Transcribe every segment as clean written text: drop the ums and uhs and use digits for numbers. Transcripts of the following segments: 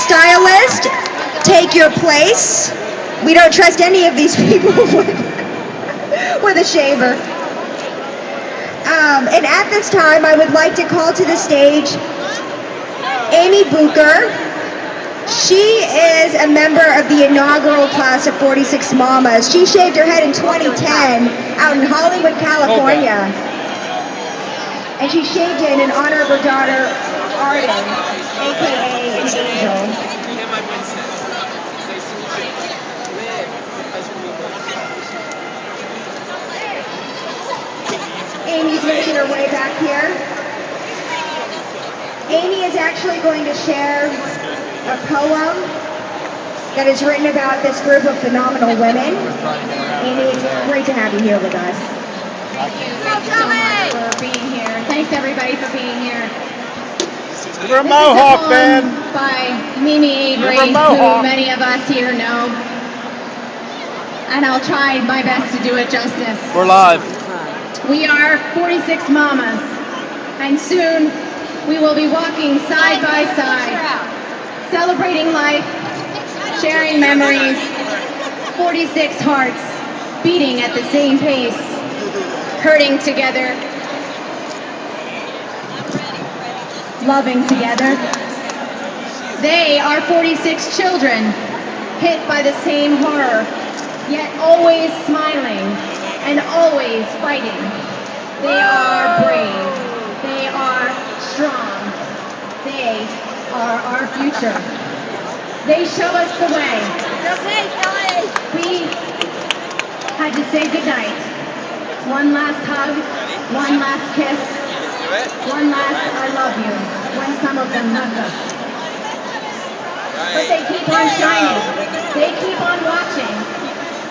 Stylist, take your place. We don't trust any of these people with a shaver. And at this time, I would like to call to the stage Amy Bucher. She is a member of the inaugural class of 46 Mommas. She shaved her head in 2010 out in Hollywood, California. And she shaved it in honor of her daughter, Arden, aka an angel. Amy's making her way back here. Amy is actually going to share a poem that is written about this group of phenomenal women. Amy, it's great to have you here with us. Thank you so much for being here. Thanks everybody for being here. You're a Mohawk, Ben. By Mimi Avery, who many of us here know. And I'll try my best to do it justice. We're live. We are 46 Mommas, and soon we will be walking side by side, celebrating life, sharing memories, 46 hearts beating at the same pace, hurting together, loving together. They are 46 children hit by the same horror, yet always smiling and always fighting. They are brave. They are strong. They are our future. They show us the way. We had to say goodnight. One last hug, one last kiss, one last I love you, when some of them left us. But they keep on shining. They keep on watching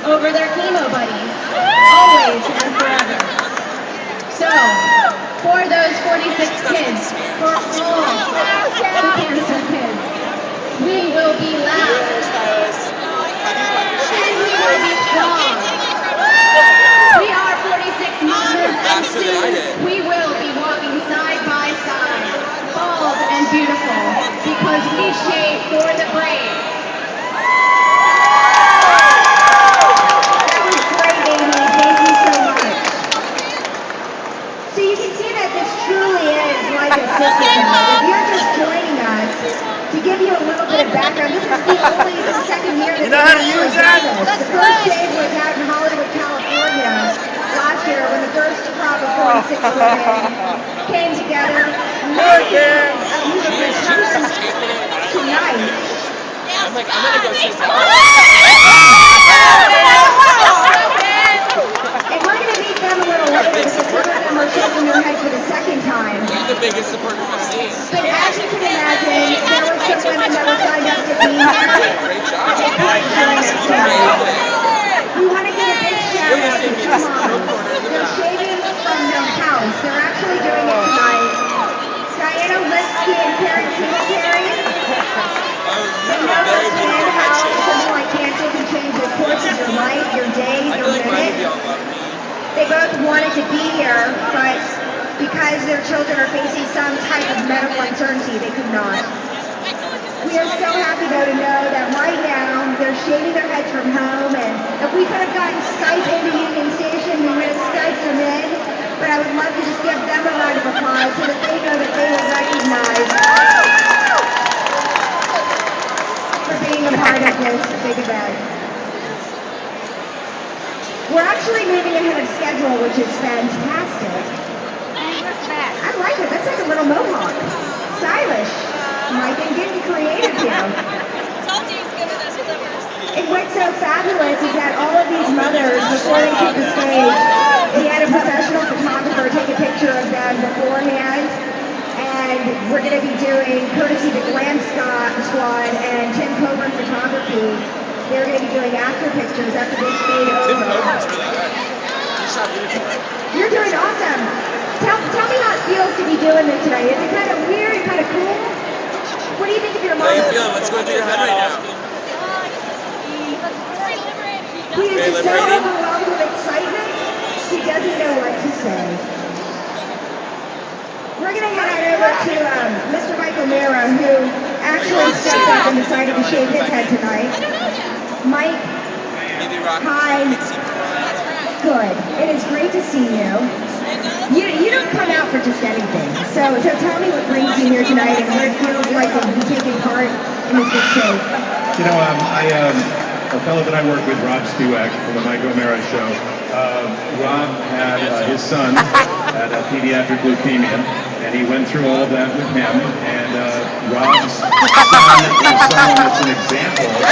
over their chemo buddies, always and forever. So, for those 46 kids, for all the cancer kids, we will be loud, and we will be strong. We are 46 Mommas, and soon we will be walking side by side, bald and beautiful, because we shave for the brave. If you're just joining us, to give you a little bit of background, this is the second year that you know how to use that? The first shave was out in Hollywood, California last year when the first crop of 46 women came together. Many of you have returned tonight. I'm gonna go see some. And we're going to meet them a little later because some of them are shaking their head for the second time. He's the biggest supporter I've seen. But as you can imagine, there were some women that were signed up to be here. Great job. They couldn't join us tonight. We want to give a big shout out to two moms. They're shaving from their house. They're actually doing it tonight. Diana Lipsky and Karen Singletary. They know firsthand how something like cancer can change the course of your life, your days, your minutes. They both wanted to be here, but because their children are facing some type of medical uncertainty, they could not. We are so happy though to know that right now they're shaving their heads from home, and if we could have gotten Skype into Union Station, we would have Skyped them in, but I would love to just give them a round of applause so that they know that they were recognized for being a part of this big event. We're actually moving ahead of schedule, which is fantastic. I like it. That's like a little mohawk. Stylish. Mike and getting creative here. And what's so fabulous is that all of these mothers, before they took the stage, we had a professional photographer take a picture of them beforehand. And we're going to be doing, courtesy the Glam Squad and Tim Coburn Photography, they're going to be doing after pictures after they stayed over. You're doing awesome. Tell me how it feels to be doing this tonight. Is it kind of weird, kind of cool? What do you think of your mom? How are you feeling? What's going through your head right now? He is so overwhelmed with excitement, he doesn't know what to say. We're going to head on over to Mr. Michael Mira, who actually stepped up and decided to shave his head tonight. Mike, hi. Good. It is great to see you. You don't come out for just anything. So tell me what brings you here tonight and what it feels like to be taking part in this big show. You know, a fellow that I work with, Rob Stewart, from the Mike O'Mara show. Rob had his son had pediatric leukemia, and he went through all of that with him. And Rob's son is someone that's an example of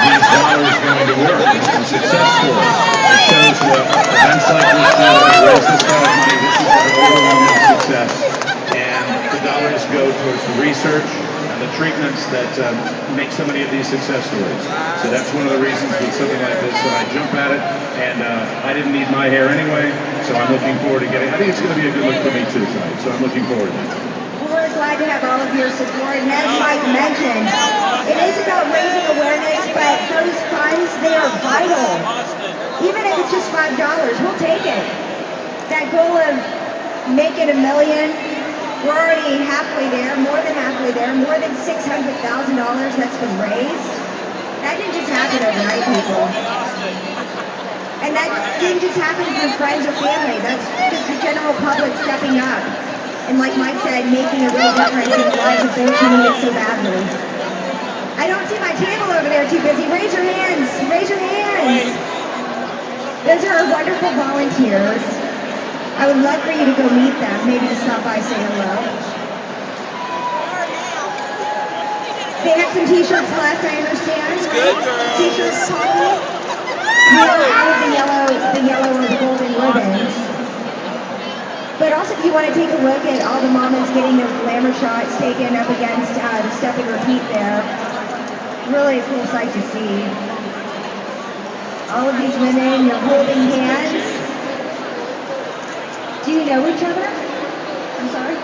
these dollars going to work. It's a success story. It shows what events like this do. They raise this kind of money. This is an overwhelming success. And the dollars go towards the research and the treatments that make so many of these success stories. So that's one of the reasons with something like this that I jump at it, and I didn't need my hair anyway, so I'm looking forward to getting, I think it's going to be a good look for me too tonight, so I'm looking forward to it. We're glad to have all of your support, and as Mike mentioned, it is about raising awareness, but those funds, they are vital. Even if it's just $5, we'll take it. That goal of making $1 million, we're already halfway there, more than halfway there, more than $600,000 that's been raised. That didn't just happen overnight, people. And that didn't just happen through friends or family. That's just the general public stepping up. And like Mike said, making a real difference in the lives of those who need it so badly. I don't see my table over there too busy. Raise your hands. Raise your hands. Those are our wonderful volunteers. I would love for you to go meet them, maybe to stop by, say hello. They have some t-shirts left, I understand. It's good, girl. T-shirts, Polly. You are out of the yellow or the golden ribbons. But also, if you want to take a look at all the mamas getting their glamour shots taken up against the step and repeat there, really a cool sight to see. All of these women, you're holding hands. Do you know each other? I'm sorry?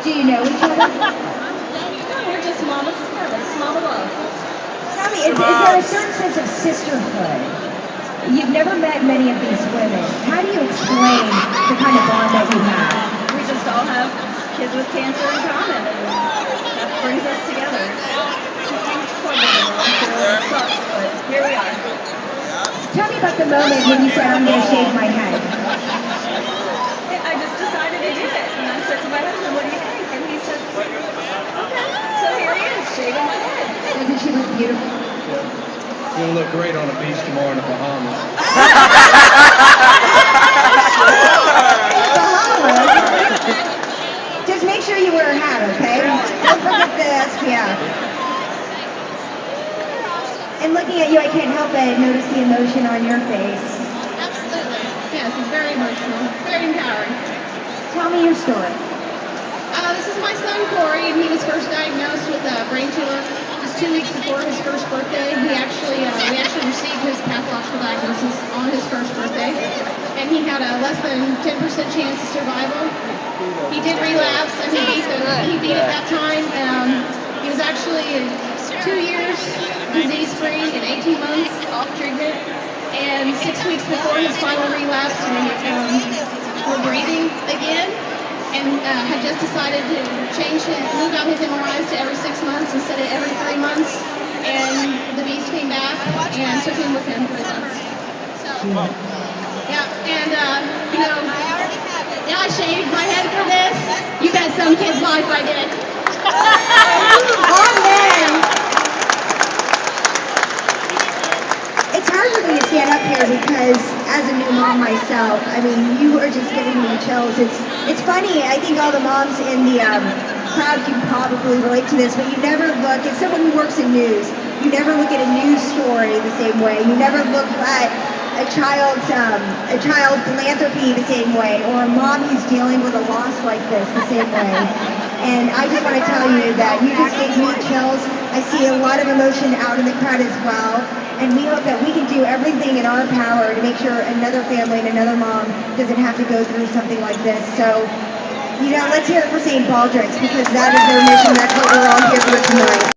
Do you know each other? No, we're just Mommas. It's Mama Love. Tell me, is there a certain sense of sisterhood? You've never met many of these women. How do you explain the kind of bond that you have? We just all have kids with cancer in common, and that brings us together. It's a huge struggle in the world, so it sucks, but here we are. Tell me about the moment when you said, I'm going to shave my head. I just decided to do it, and I said to my husband, what do you think? And he said, okay. So here he is, shaving my head. Doesn't she look beautiful? You'll look great on a beach tomorrow in the Bahamas. Just make sure you wear a hat, okay? Don't forget the SPF. And looking at you, I can't help but notice the emotion on your face. Absolutely. Yes, it's very emotional, very empowering. Tell me your story. This is my son Corey, and he was first diagnosed with a brain tumor just 2 weeks before his first birthday. We actually received his pathological diagnosis on his first birthday, and he had a less than 10% chance of survival. He did relapse, and he beat it that time. He was actually 2 years disease-free and 18 months off treatment, and 6 weeks before his final relapse, we were breathing again. And had just decided to move out his MRIs to every 6 months instead of every 3 months. And the beast came back and took him with him 3 months. So, yeah, and I shaved my head for this. You bet some kid's life I did. Amen. It's hard for me to stand up here because as a new mom myself, I mean, you are just giving me chills. It's funny, I think all the moms in the crowd can probably relate to this, but you never look, as someone who works in news, you never look at a news story the same way. You never look at a child's philanthropy the same way, or a mom who's dealing with a loss like this the same way. And I just want to tell you that you just gave me chills. I see a lot of emotion out in the crowd as well. And we hope that we can do everything in our power to make sure another family and another mom doesn't have to go through something like this. So, let's hear it for St. Baldrick's, because that is their mission. That's what we're all here for tonight.